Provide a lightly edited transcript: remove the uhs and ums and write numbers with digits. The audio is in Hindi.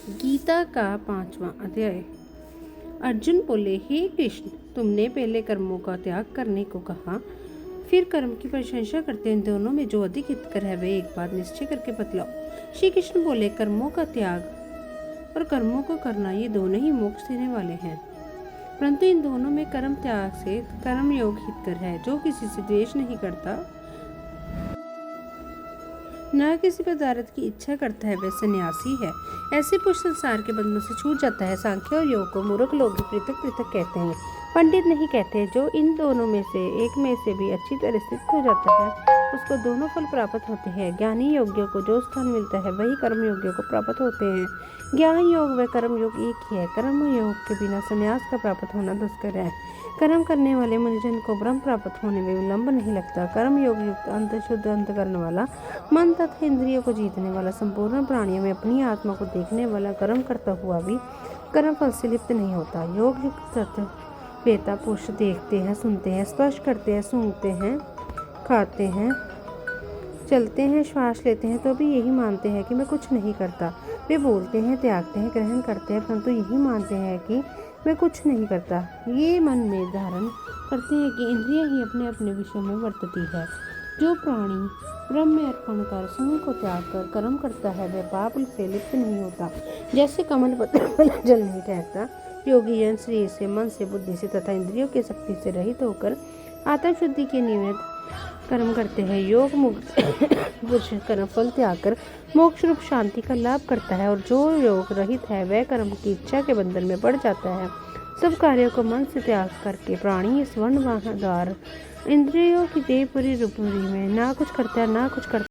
गीता का 5वां अध्याय। अर्जुन बोले, हे कृष्ण, तुमने पहले कर्मों का त्याग करने को कहा, फिर कर्म की प्रशंसा करते हैं। दोनों में जो अधिक हितकर है वे एक बात निश्चय करके बतलाओ। श्री कृष्ण बोले, कर्मों का त्याग और कर्मों को करना ये दोनों ही मोक्ष देने वाले हैं, परंतु इन दोनों में कर्म त्याग से कर्म योग हितकर है। जो किसी से द्वेष नहीं करता, न किसी पदार्थ की इच्छा करता है, वह सन्यासी है। ऐसे पुरुष संसार के बंधनों से छूट जाता है। सांख्य और योग को मूर्ख लोग पृथक पृथक कहते हैं, पंडित नहीं कहते। जो इन दोनों में से एक में से भी अच्छी तरह स्थित हो जाता है, उसको दोनों फल प्राप्त होते हैं। ज्ञानी योग्य को जो स्थान मिलता है वही कर्म योग्य को प्राप्त होते हैं। ज्ञान योग व कर्म योग एक ही है। कर्म योग के बिना संन्यास का प्राप्त होना दुष्कर है। कर्म करने वाले मनुजन को ब्रह्म प्राप्त होने में विलंब नहीं लगता। कर्म योग युक्त अंत शुद्ध अंतकरण वाला, मन तथा इंद्रियों को जीतने वाला, संपूर्ण प्राणियों में अपनी आत्मा को देखने वाला, कर्म करता हुआ भी कर्म फल से लिप्त नहीं होता। योग युक्त तत्ववेता पुरुष देखते हैं, सुनते हैं, स्पर्श करते हैं, सूंघते हैं, खाते हैं, चलते हैं, श्वास लेते हैं, तो भी यही मानते हैं कि मैं कुछ नहीं करता। वे बोलते हैं, त्यागते हैं, ग्रहण करते हैं, परंतु यही मानते हैं कि मैं कुछ नहीं करता। ये मन में धारण करते हैं कि इंद्रियां ही अपने अपने विषयों में वर्तती है। जो प्राणी ब्रह्म में अर्पण कर संग को त्याग कर कर्म करता है, वह पाप से लिप्त नहीं होता। जैसे कमल पत्र पर जल नहीं ठहरता, योगी जन शरीर से, मन से, बुद्धि से तथा इंद्रियों की शक्ति से रहित होकर आत्मशुद्धि के निमित्त कर्म करते हैं। योग मुक्त पुरुष कर्म फल त्याग कर मोक्ष रूप शांति का लाभ करता है, और जो योग रहित है वह कर्म की इच्छा के बंधन में पड़ जाता है। सब कार्यों को मन से त्याग करके प्राणी इस वर्ण द्वार इंद्रियों की देहपुरी रूपपुरी में ना कुछ करता है, ना कुछ करता